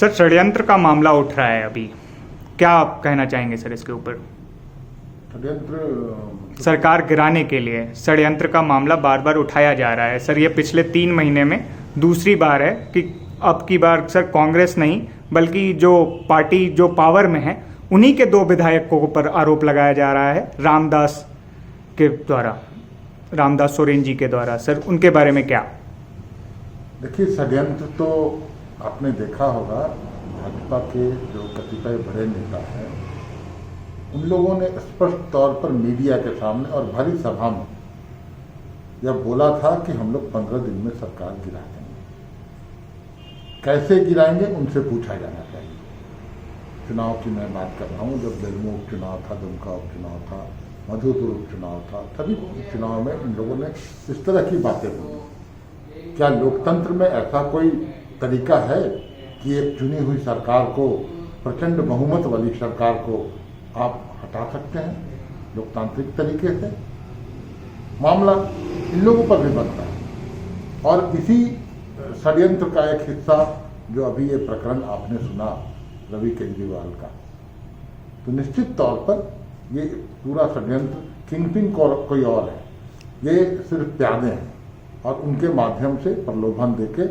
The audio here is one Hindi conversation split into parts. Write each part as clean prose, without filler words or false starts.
सर षड्यंत्र का मामला उठ रहा है अभी, क्या आप कहना चाहेंगे सर इसके ऊपर? षड्यंत्र सरकार गिराने के लिए षड्यंत्र का मामला बार बार उठाया जा रहा है सर। ये पिछले 3 महीने में दूसरी बार है कि अब की बार सर कांग्रेस नहीं बल्कि जो पार्टी जो पावर में है उन्हीं के 2 विधायकों पर आरोप लगाया जा रहा है रामदास के द्वारा, रामदास सोरेन जी के द्वारा। सर उनके बारे में क्या? देखिए, षड्यंत्र तो आपने देखा होगा, भाजपा के जो कतिपय बड़े नेता हैं उन लोगों ने स्पष्ट तौर पर मीडिया के सामने और भरी सभा में यह बोला था कि हम लोग 15 दिन में सरकार गिरा देंगे। कैसे गिराएंगे उनसे पूछा जाना चाहिए। चुनाव की मैं बात कर रहा हूँ, जब बेलमो उपचुनाव था, दुमका उपचुनाव था, मधुपुर उपचुनाव था, सभी चुनाव में इन लोगों ने इस तरह की बातें बोली। क्या लोकतंत्र में ऐसा कोई तरीका है कि एक चुनी हुई सरकार को, प्रचंड बहुमत वाली सरकार को आप हटा सकते हैं लोकतांत्रिक तरीके से? मामला इन लोगों पर भी बनता है। और इसी षड्यंत्र का एक हिस्सा जो अभी ये प्रकरण आपने सुना रवि केजरीवाल का, तो निश्चित तौर पर ये पूरा षड्यंत्र किंगपिन कोई और है। ये सिर्फ प्यादे हैं और उनके माध्यम से प्रलोभन देके,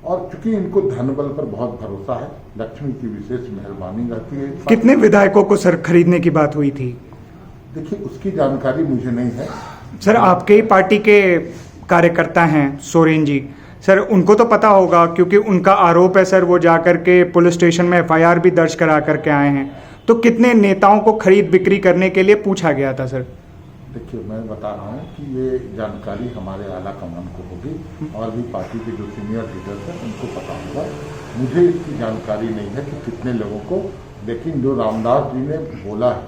और चूंकि इनको धन बल पर बहुत भरोसा है, लक्ष्मी की विशेष मेहरबानी रहती है। कितने विधायकों को सर खरीदने की बात हुई थी? देखिए, उसकी जानकारी मुझे नहीं है सर। आपके ही पार्टी के कार्यकर्ता हैं सोरेन जी, सर उनको तो पता होगा क्योंकि उनका आरोप है सर, वो जाकर के पुलिस स्टेशन में FIR भी दर्ज करा करके आए हैं। तो कितने नेताओं को खरीद बिक्री करने के लिए पूछा गया था सर? देखिए, मैं बता रहा हूँ कि ये जानकारी हमारे आला कमान को होगी और भी पार्टी के जो सीनियर लीडर्स हैं उनको पता होगा। मुझे इसकी जानकारी नहीं है कि कितने लोगों को, लेकिन जो रामदास जी ने बोला है,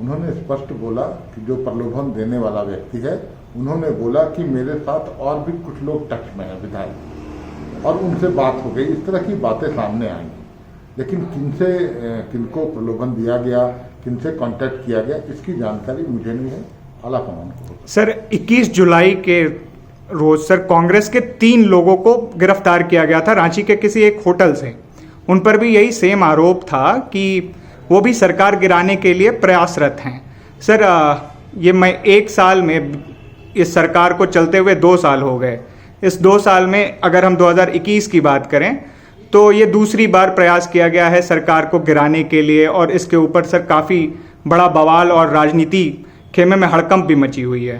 उन्होंने स्पष्ट बोला कि जो प्रलोभन देने वाला व्यक्ति है, उन्होंने बोला कि मेरे साथ और भी कुछ लोग टच में हैं विधायक, और उनसे बात हो गई। इस तरह की बातें सामने आएंगी, लेकिन किनको प्रलोभन दिया गया, किनसे कांटेक्ट किया गया, इसकी जानकारी मुझे नहीं है, आला कमान को। सर 21 जुलाई के रोज सर कांग्रेस के 3 लोगों को गिरफ्तार किया गया था रांची के किसी एक होटल से। उन पर भी यही सेम आरोप था कि वो भी सरकार गिराने के लिए प्रयासरत हैं। सर ये मैं 1 साल में, इस सरकार को चलते हुए 2 साल हो गए। इस 2 साल में अगर हम 2021 की बात करें तो ये दूसरी बार प्रयास किया गया है सरकार को गिराने के लिए, और इसके ऊपर सर काफ़ी बड़ा बवाल और राजनीति खेमे में हड़कंप भी मची हुई है।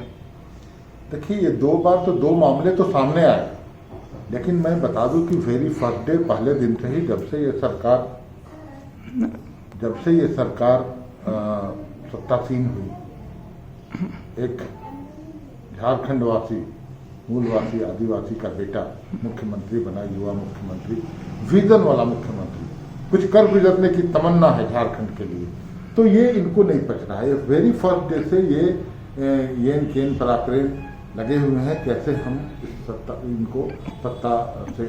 देखिए, ये 2 बार तो 2 मामले तो सामने आए, लेकिन मैं बता दूं कि वेरी फर्स्ट डे, पहले दिन से ही, जब से ये सरकार सत्तासीन हुई, एक झारखंडवासी, मूलवासी, आदिवासी का बेटा मुख्यमंत्री बना, युवा मुख्यमंत्री, विजन वाला मुख्यमंत्री, कुछ कर गुजरने की तमन्ना है झारखंड के लिए, तो ये इनको नहीं पच रहा है। वेरी फर्स्ट डे से ये येन केन पराक्रम लगे हुए हैं, कैसे हम इनको सत्ता से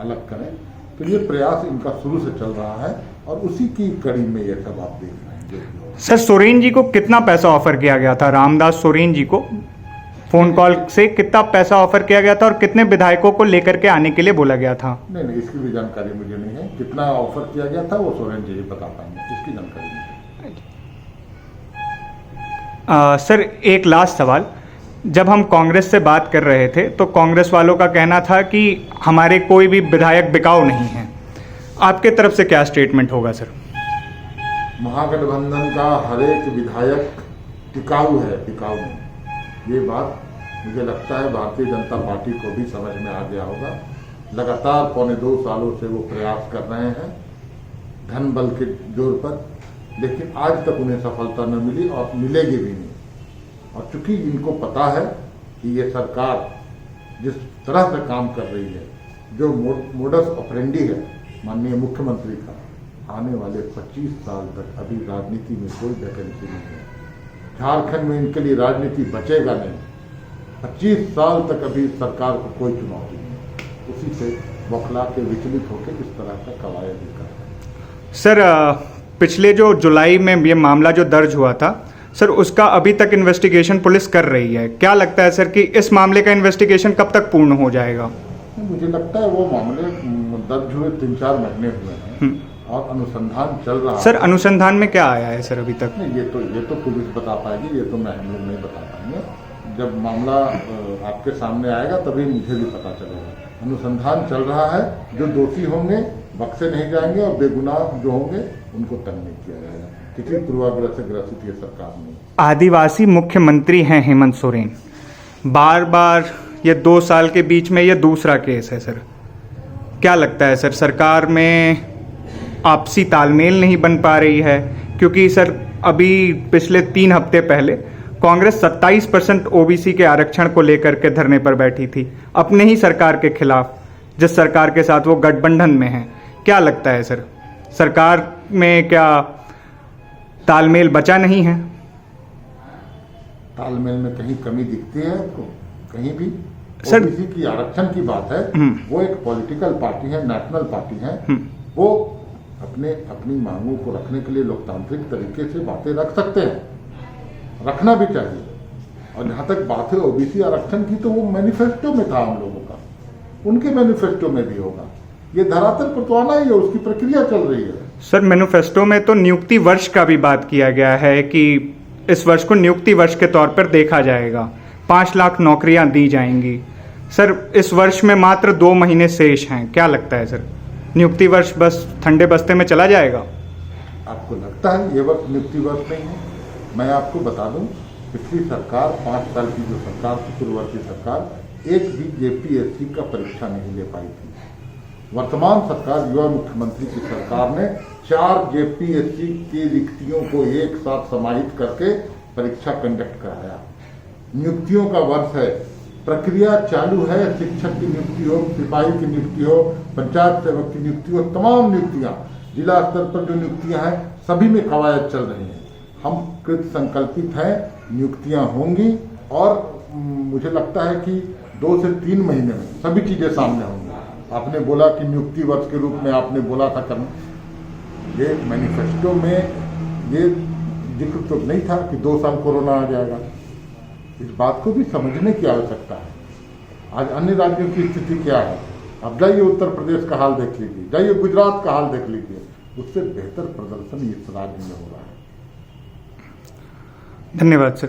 अलग करें। तो ये प्रयास इनका शुरू से चल रहा है और उसी की कड़ी में ये सब आप देख रहे हैं। सर सोरेन जी को कितना पैसा ऑफर किया गया था? रामदास सोरेन जी को फोन कॉल से कितना पैसा ऑफर किया गया था और कितने विधायकों को लेकर के आने के लिए बोला गया था? नहीं, इसकी भी जानकारी मुझे नहीं है। कितना ऑफर किया गया था वो सोरेन जी बता पाएंगे, इसकी जानकारी नहीं है। सर एक लास्ट सवाल, जब हम कांग्रेस से बात कर रहे थे तो कांग्रेस वालों का कहना था कि हमारे कोई भी विधायक बिकाऊ नहीं है। आपके तरफ से क्या स्टेटमेंट होगा सर? महागठबंधन का हर एक विधायक टिकाऊ है, टिकाऊ नहीं। ये बात मुझे लगता है भारतीय जनता पार्टी को भी समझ में आ गया होगा। लगातार 2.25 सालों से वो प्रयास कर रहे हैं धन बल के जोर पर, लेकिन आज तक उन्हें सफलता न मिली और मिलेगी भी नहीं। और चूंकि इनको पता है कि ये सरकार जिस तरह से काम कर रही है, जो मोडस ऑपरेंडी है माननीय मुख्यमंत्री का, आने वाले 25 साल तक अभी राजनीति में कोई वैकेंसी नहीं है। झारखंड में इनके लिए राजनीति बचेगा नहीं। 25 साल तक अभी सरकार को कोई चुनौती नहीं। उसी से बौखला के विचलित होकर इस तरह का कवायद कर रहे हैं। सर पिछले जो जुलाई में ये मामला जो दर्ज हुआ था सर, उसका अभी तक इन्वेस्टिगेशन पुलिस कर रही है। क्या लगता है सर कि इस मामले का इन्वेस्टिगेशन कब तक पूर्ण हो जाएगा? मुझे लगता है वो मामले दर्ज हुए 3-4 महीने हुए हैं और अनुसंधान चल रहा है। सर अनुसंधान में क्या आया है सर अभी तक? नहीं, ये तो पुलिस बता पाएगी, ये तो हम लोग नहीं बता पाएंगे। जब मामला आपके सामने आएगा तभी मुझे भी पता चलेगा। अनुसंधान चल रहा है, जो दोषी होंगे बख्शे नहीं जाएंगे और बेगुनाह जो होंगे उनको तंग नहीं किया जाएगा। किसी पूर्वाग्रह से ग्रसित ये सरकार नहीं। आदिवासी मुख्यमंत्री हैं हेमंत सोरेन, बार बार ये 2 साल के बीच में ये दूसरा केस है सर। क्या लगता है सर, सरकार में आपसी तालमेल नहीं बन पा रही है? क्योंकि सर अभी पिछले 3 हफ्ते पहले कांग्रेस 27% ओबीसी के आरक्षण को लेकर के धरने पर बैठी थी अपने ही सरकार के खिलाफ, जिस सरकार के साथ वो गठबंधन में है। क्या लगता है सर, सरकार में क्या तालमेल बचा नहीं है? तालमेल में कहीं कमी दिखती है आपको? कहीं भी? सर ओबीसी की आरक्षण की बात है, वो एक पॉलिटिकल पार्टी है, नेशनल पार्टी है, वो अपनी मांगों को रखने के लिए लोकतांत्रिक तरीके से बातें रख सकते हैं, रखना भी चाहिए। और जहां तक बात है ओबीसी आरक्षण की, तो वो मैनिफेस्टो में था हम लोगों का, उनके मैनिफेस्टो में भी होगा। ये धरातल पर तो आना ही है, उसकी प्रक्रिया चल रही है। सर मैनिफेस्टो में तो नियुक्ति वर्ष का भी बात किया गया है कि इस वर्ष को नियुक्ति वर्ष के तौर पर देखा जाएगा, 5 लाख नौकरियां दी जाएंगी। सर इस वर्ष में मात्र 2 महीने शेष हैं, क्या लगता है सर, नियुक्ति वर्ष बस ठंडे बस्ते में चला जाएगा? आपको लगता है ये वक्त नियुक्ति वर्ष नहीं है? मैं आपको बता दूं, पिछली सरकार 5 साल की जो सरकार थी, पूर्ववर्ती सरकार, एक भी जेपीएससी का परीक्षा नहीं ले पाई थी। वर्तमान सरकार, युवा मुख्यमंत्री की सरकार ने 4 जेपीएससी की रिक्तियों को एक साथ समाहित करके परीक्षा कंडक्ट कराया। नियुक्तियों का वर्ष है, प्रक्रिया चालू है। शिक्षक की नियुक्ति हो, सिपाही की नियुक्ति हो, पंचायत सेवक की नियुक्ति हो, तमाम नियुक्तियां, जिला स्तर पर जो नियुक्तियां हैं, सभी में कवायद चल रही हैं। हम कृत संकल्पित हैं, नियुक्तियां होंगी और मुझे लगता है कि 2 से 3 महीने में सभी चीजें सामने होंगी। आपने बोला कि नियुक्ति वर्ष के रूप में आपने बोला था करना, ये मैनिफेस्टो में ये जिक्र तो नहीं था कि 2 साल कोरोना आ जाएगा। इस बात को भी समझने की आवश्यकता है। आज अन्य राज्यों की स्थिति क्या है, अब जाइए उत्तर प्रदेश का हाल देख लीजिए, जाइए गुजरात का हाल देख लीजिए, उससे बेहतर प्रदर्शन इस राज्य में हो रहा है। धन्यवाद सर।